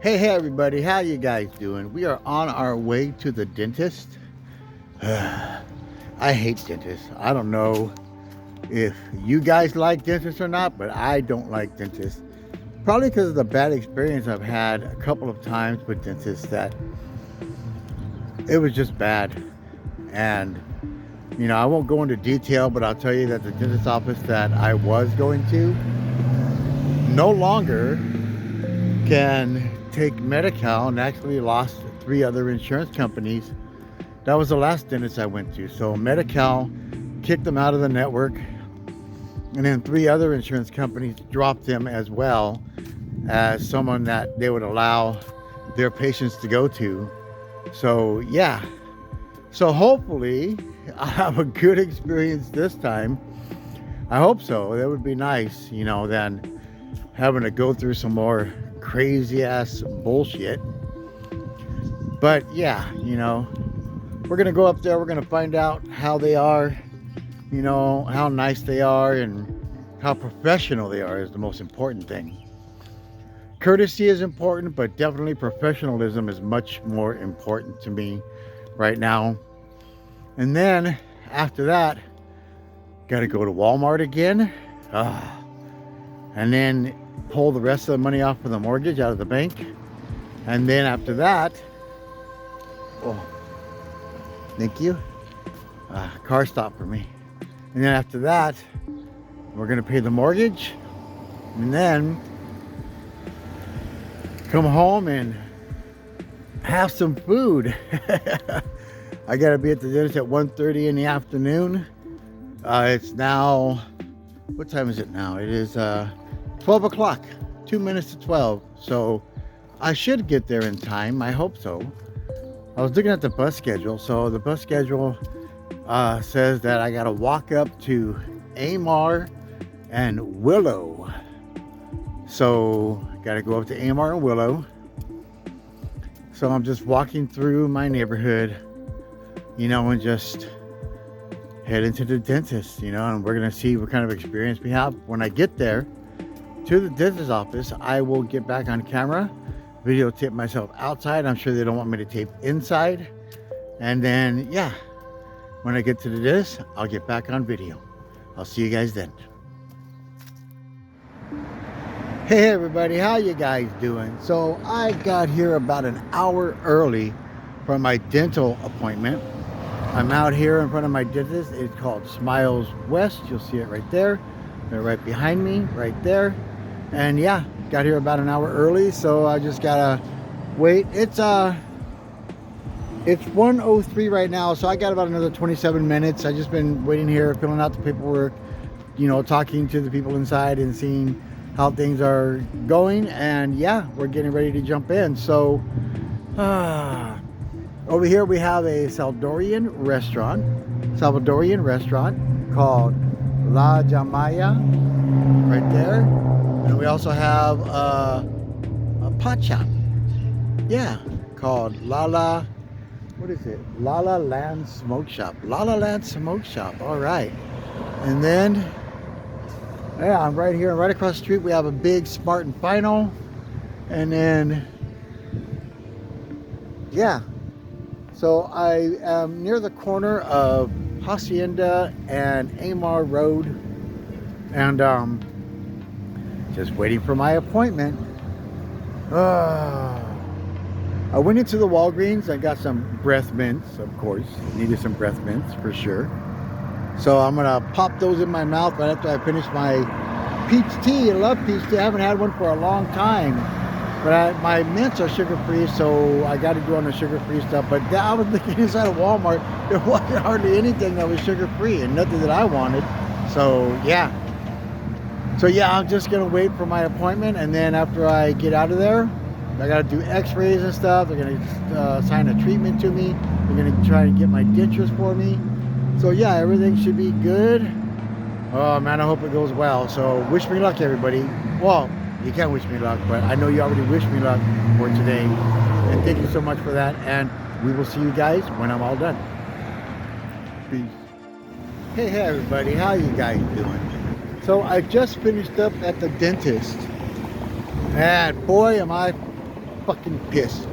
Hey everybody, how you guys doing? We are on our way to the dentist. I hate dentists. I don't know if you guys like dentists or not, but I don't like dentists. Probably because of the bad experience I've had a couple of times with dentists that it was just bad. And I won't go into detail, but I'll tell you that the dentist office that I was going to no longer can take Medi-Cal, and actually lost 3 other insurance companies. That was the last dentist I went to. So Medi-Cal kicked them out of the network, and then 3 other insurance companies dropped them as well as someone that they would allow their patients to go to. So yeah, so hopefully I'll have a good experience this time. I hope so. That would be nice, than having to go through some more crazy ass bullshit. But yeah, we're gonna go up there, we're gonna find out how they are, how nice they are and how professional they are is the most important thing. Courtesy is important, but definitely professionalism is much more important to me right now. And then after that, gotta go to Walmart again, and then pull the rest of the money off of the mortgage out of the bank. And then after that, thank you, car stop for me. And then after that, we're gonna pay the mortgage and then come home and have some food. I gotta be at the dentist at 1:30 in the afternoon. It's now, what time is it now? It is 12 o'clock, 2 minutes to 12. So I should get there in time. I hope so. I was looking at the bus schedule. So the bus schedule says that I got to walk up to Amar and Willow. So got to go up to Amar and Willow. So I'm just walking through my neighborhood, and just heading to the dentist, and we're going to see what kind of experience we have. When I get there to the dentist's office, I will get back on camera, videotape myself outside. I'm sure they don't want me to tape inside. And then, yeah, when I get to the dentist, I'll get back on video. I'll see you guys then. Hey everybody, how you guys doing? So I got here about an hour early for my dental appointment. I'm out here in front of my dentist. It's called Smiles West. You'll see it right there. They're right behind me, right there. And yeah, got here about an hour early, so I just gotta wait. It's 1:03 right now, so I got about another 27 minutes. I just been waiting here, filling out the paperwork, talking to the people inside and seeing how things are going. And yeah, we're getting ready to jump in. So over here we have a Salvadorian restaurant called La Jamaya right there. And we also have a pot shop, yeah, called Lala Land Smoke Shop. All right. And then, yeah, I'm right here, right across the street. We have a big Smart and Final. And then, yeah. So I am near the corner of Hacienda and Amar Road. And, just waiting for my appointment. I went into the Walgreens. I got some breath mints, of course. Needed some breath mints for sure. So I'm gonna pop those in my mouth right after I finish my peach tea. I love peach tea. I haven't had one for a long time. But my mints are sugar-free, so I got to do on the sugar-free stuff. But I was looking inside of Walmart. There wasn't hardly anything that was sugar-free and nothing that I wanted. So yeah. I'm just gonna wait for my appointment, and then after I get out of there, I gotta do x-rays and stuff. They're gonna assign a treatment to me. They're gonna try to get my dentures for me. So yeah, everything should be good. Oh man, I hope it goes well. So wish me luck, everybody. Well, you can't wish me luck, but I know you already wished me luck for today. And thank you so much for that. And we will see you guys when I'm all done. Peace. Hey everybody, how you guys doing? So I just finished up at the dentist, and boy am I fucking pissed.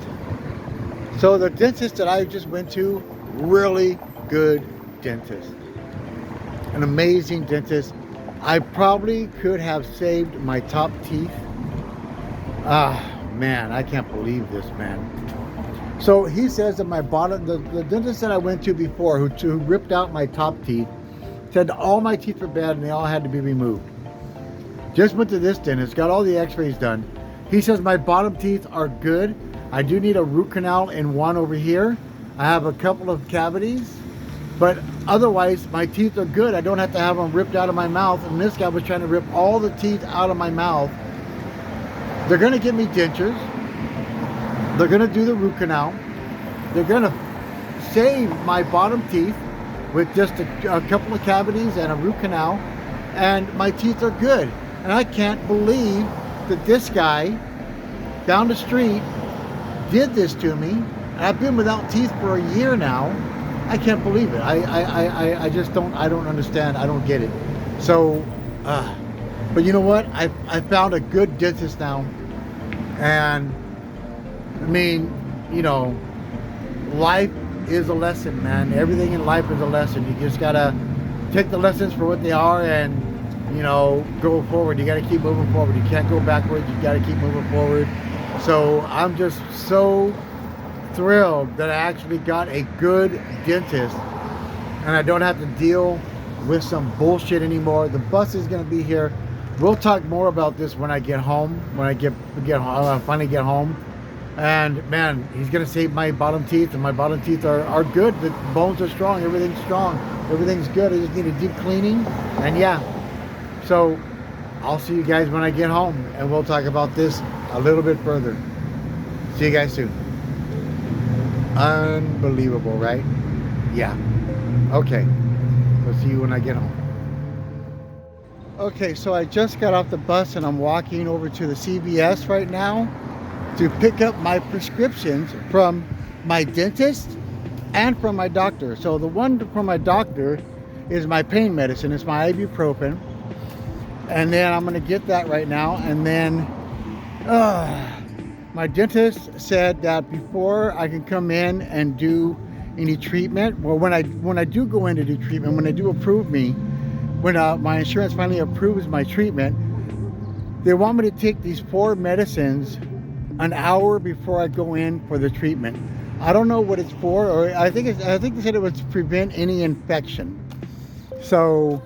So the dentist that I just went to, really good dentist. An amazing dentist. I probably could have saved my top teeth. Ah, man, I can't believe this, man. So he says that my bottom, the dentist that I went to before, who ripped out my top teeth, said all my teeth were bad and they all had to be removed. Just went to this dentist, got all the x-rays done. He says my bottom teeth are good. I do need a root canal in one over here. I have a couple of cavities, but otherwise my teeth are good. I don't have to have them ripped out of my mouth. And this guy was trying to rip all the teeth out of my mouth. They're gonna give me dentures. They're gonna do the root canal. They're gonna save my bottom teeth with just a couple of cavities and a root canal, and my teeth are good. And I can't believe that this guy down the street did this to me. And I've been without teeth for a year now. I can't believe it. I just don't understand. I don't get it. So, but you know what? I found a good dentist now. And I mean, you know, life is a lesson, man. Everything in life is a lesson. You just gotta take the lessons for what they are and, you know, go forward. You gotta keep moving forward. You can't go backwards. You gotta keep moving forward. So I'm just so thrilled that I actually got a good dentist and I don't have to deal with some bullshit anymore. The bus is gonna be here. We'll talk more about this when I get home. When I finally get home. And man, he's gonna save my bottom teeth, and my bottom teeth are good. The bones are strong, everything's strong, everything's good. I just need a deep cleaning, and yeah. So I'll see you guys when I get home, and we'll talk about this a little bit further. See you guys soon. Unbelievable, right? Yeah. Okay. We'll see you when I get home. Okay, so I just got off the bus and I'm walking over to the CVS right now to pick up my prescriptions from my dentist and from my doctor. So the one from my doctor is my pain medicine. It's my ibuprofen. And then I'm gonna get that right now. And then my dentist said that before I can come in and do any treatment, well, when I do go in to do treatment, when they do approve me, when my insurance finally approves my treatment, they want me to take these 4 medicines an hour before I go in for the treatment. I don't know what it's for, or I think they said it was to prevent any infection. So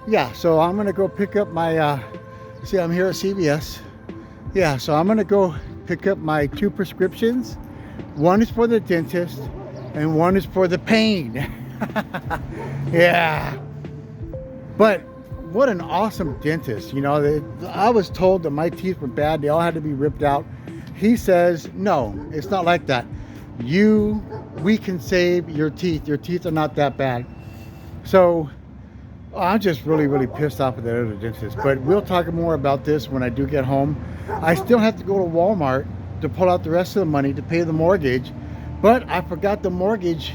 yeah, so I'm gonna go pick up my see, I'm here at CVS. Yeah, so I'm gonna go pick up my 2 prescriptions. One is for the dentist and one is for the pain. Yeah, but what an awesome dentist. You know, I was told that my teeth were bad, they all had to be ripped out. He says, no, it's not like that. We can save your teeth. Your teeth are not that bad. So I'm just really, really pissed off at the other dentist. But we'll talk more about this when I do get home. I still have to go to Walmart to pull out the rest of the money to pay the mortgage. But I forgot the mortgage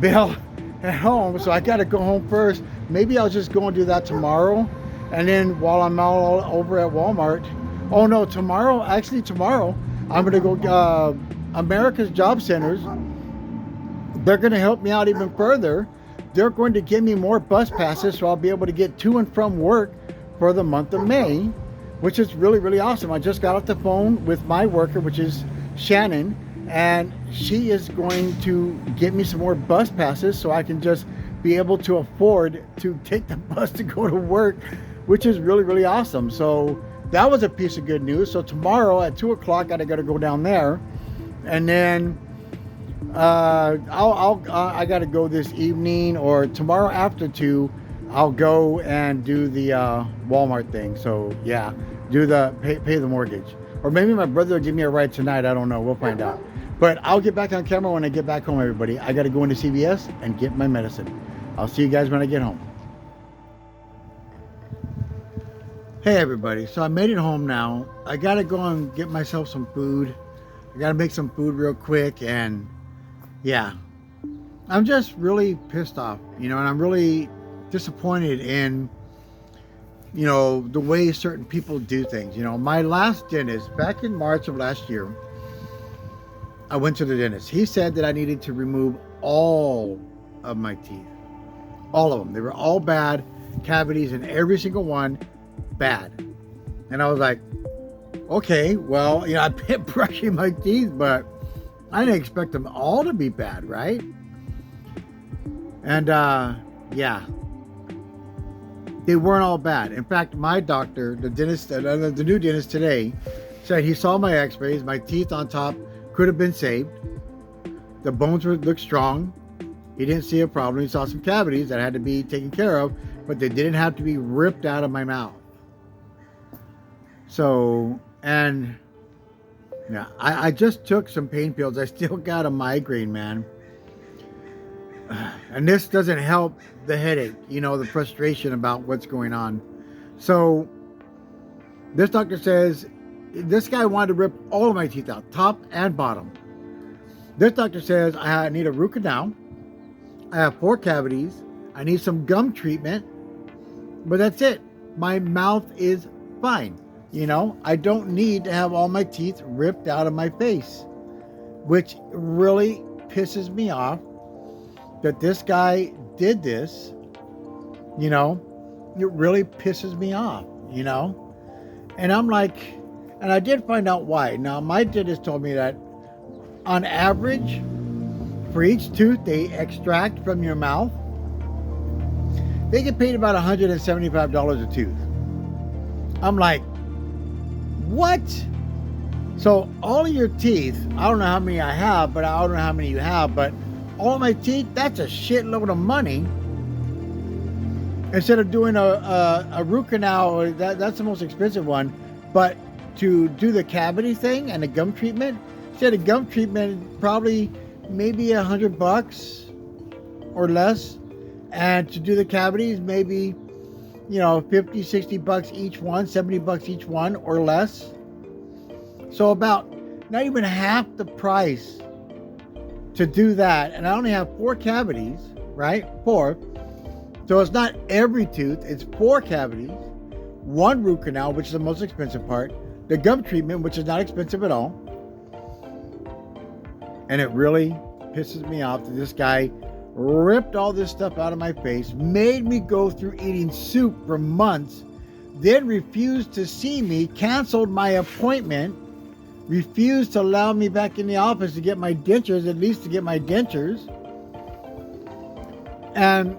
bill at home. So I got to go home first. Maybe I'll just go and do that tomorrow. And then while I'm all over at Walmart, oh no, tomorrow, I'm gonna go, America's Job Centers, they're gonna help me out even further. They're going to give me more bus passes so I'll be able to get to and from work for the month of May, which is really, really awesome. I just got off the phone with my worker, which is Shannon, and she is going to get me some more bus passes so I can just be able to afford to take the bus to go to work, which is really, really awesome. So that was a piece of good news. So tomorrow at 2 o'clock, I gotta go down there, and then I gotta go this evening or tomorrow after 2. I'll go and do the Walmart thing. So yeah, do the pay the mortgage, or maybe my brother will give me a ride tonight. I don't know. We'll find out. But I'll get back on camera when I get back home. Everybody, I gotta go into CVS and get my medicine. I'll see you guys when I get home. Hey everybody, so I made it home now. I gotta go and get myself some food. I gotta make some food real quick, and yeah, I'm just really pissed off, you know, and I'm really disappointed in you know, the way certain people do things. You know, my last dentist, back in March of last year, I went to the dentist. He said that I needed to remove all of my teeth. All of them. They were all bad. Cavities in every single one. Bad. And I was like, okay, well, you know, I've been brushing my teeth, but I didn't expect them all to be bad, right? And, yeah. They weren't all bad. In fact, my doctor, the dentist, the new dentist today, said he saw my x-rays, my teeth on top could have been saved. The bones looked strong. He didn't see a problem. He saw some cavities that had to be taken care of, but they didn't have to be ripped out of my mouth. So, and yeah, I just took some pain pills. I still got a migraine, man. And this doesn't help the headache, you know, the frustration about what's going on. So this doctor says, this guy wanted to rip all of my teeth out, top and bottom. This doctor says I need a root canal. I have 4 cavities. I need some gum treatment, but that's it. My mouth is fine. You know, I don't need to have all my teeth ripped out of my face, which really pisses me off that this guy did this. You know, it really pisses me off, you know, and I'm like, and I did find out why. Now, my dentist told me that on average, for each tooth they extract from your mouth, they get paid about $175 a tooth. I'm like, what? So all of your teeth, I don't know how many I have, but I don't know how many you have, but all of my teeth, that's a shitload of money. Instead of doing a root canal, that's the most expensive one, but to do the cavity thing and the gum treatment, instead of gum treatment, probably maybe $100 or less. And to do the cavities, maybe, you know, 50, 60 bucks each one, 70 bucks each one or less. So about not even half the price to do that. And I only have 4 cavities, right? 4. So it's not every tooth, it's 4 cavities, 1 root canal, which is the most expensive part, the gum treatment, which is not expensive at all. And it really pisses me off that this guy ripped all this stuff out of my face, made me go through eating soup for months, then refused to see me, canceled my appointment, refused to allow me back in the office to get my dentures, at least to get my dentures. And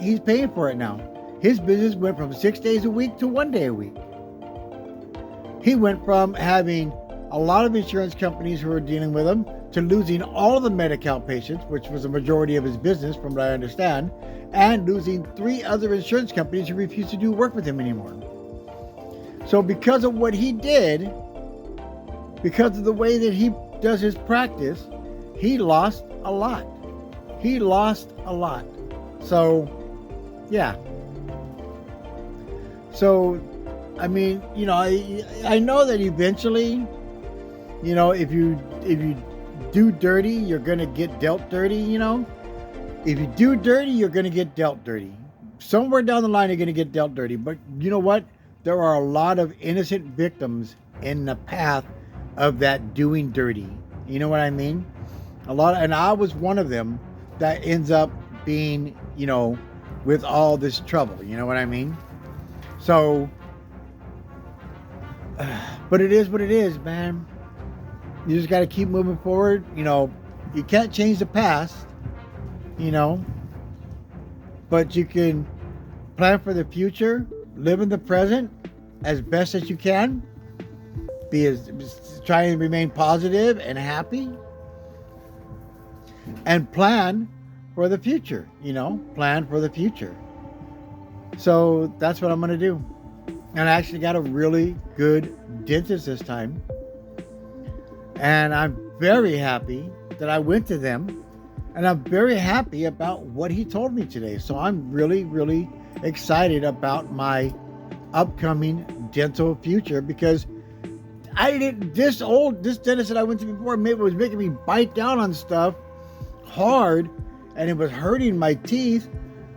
he's paying for it now. His business went from 6 days a week to 1 day a week. He went from having a lot of insurance companies who were dealing with him to losing all of the Medi-Cal patients, which was the majority of his business from what I understand, and losing 3 other insurance companies who refused to do work with him anymore. So because of what he did, because of the way that he does his practice, he lost a lot. He lost a lot. So, yeah. So, I mean, you know, I know that eventually, you know, if you do dirty, you're going to get dealt dirty, you know. If you do dirty, you're going to get dealt dirty. Somewhere down the line, you're going to get dealt dirty. But you know what? There are a lot of innocent victims in the path of that doing dirty. You know what I mean? A lot, and I was one of them that ends up being, you know, with all this trouble. You know what I mean? So, but it is what it is, man. You just got to keep moving forward. You know, you can't change the past, you know, but you can plan for the future, live in the present as best as you can, try and remain positive and happy, and plan for the future, you know, plan for the future. So that's what I'm going to do. And I actually got a really good dentist this time. And I'm very happy that I went to them. And I'm very happy about what he told me today. So I'm really, really excited about my upcoming dental future, because this dentist that I went to before was making me bite down on stuff hard, and it was hurting my teeth.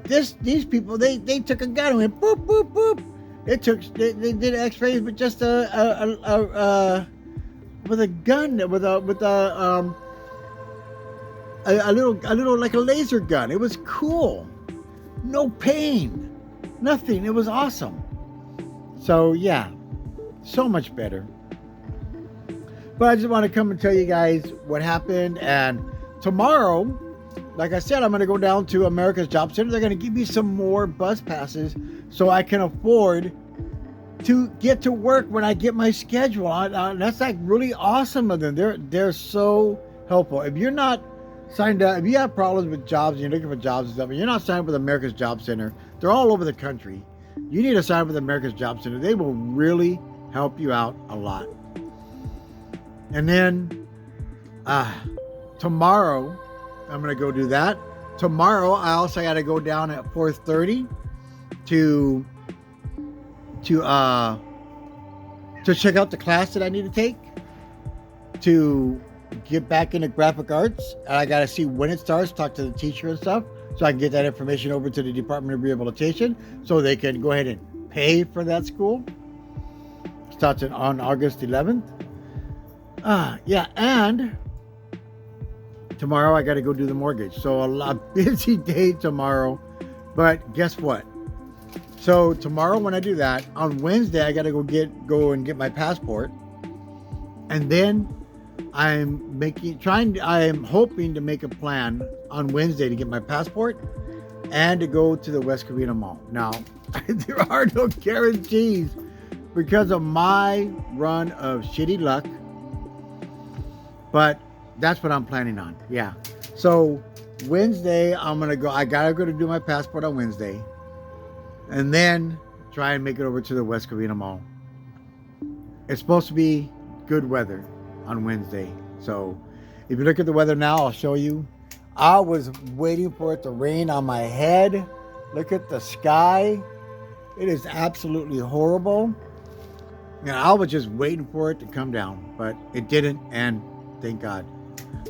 These people, they took a gun and went boop, boop, boop. They did X-rays with just with a gun, a little like a laser gun. It was cool. No pain, nothing. It was awesome. So yeah, so much better. But I just want to come and tell you guys what happened. And tomorrow, like I said, I'm going to go down to America's Job Center. They're going to give me some more bus passes so I can afford to get to work when I get my schedule. That's like really awesome of them. They're so helpful. If you're not signed up, if you have problems with jobs and you're looking for jobs and stuff, and you're not signed up with America's Job Center, they're all over the country. You need to sign up with America's Job Center. They will really help you out a lot. And then tomorrow, I'm going to go do that. Tomorrow, I also got to go down at 4:30 to check out the class that I need to take to get back into graphic arts. And I got to see when it starts, talk to the teacher and stuff, so I can get that information over to the Department of Rehabilitation so they can go ahead and pay for that school. Starts on August 11th. Yeah, and tomorrow I got to go do the mortgage. So a busy day tomorrow. But guess what? So tomorrow when I do that, on Wednesday I got to go and get my passport. And then I am hoping to make a plan on Wednesday to get my passport and to go to the West Covina Mall. Now, there are no guarantees because of my run of shitty luck. But that's what I'm planning on. Yeah. So Wednesday, I gotta go to do my passport on Wednesday. And then try and make it over to the West Covina Mall. It's supposed to be good weather on Wednesday. So if you look at the weather now, I'll show you. I was waiting for it to rain on my head. Look at the sky. It is absolutely horrible. And I was just waiting for it to come down, but it didn't, and thank God.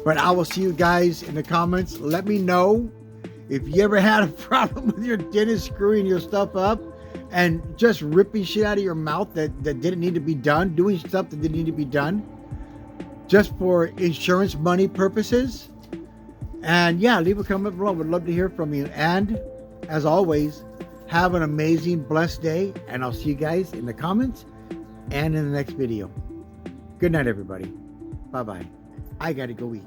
But I will see you guys in the comments. Let me know if you ever had a problem with your dentist screwing your stuff up and just ripping shit out of your mouth that didn't need to be done, doing stuff that didn't need to be done just for insurance money purposes. And yeah, leave a comment below. Would love to hear from you. And as always, have an amazing, blessed day. And I'll see you guys in the comments and in the next video. Good night, everybody. Bye-bye. I gotta go eat.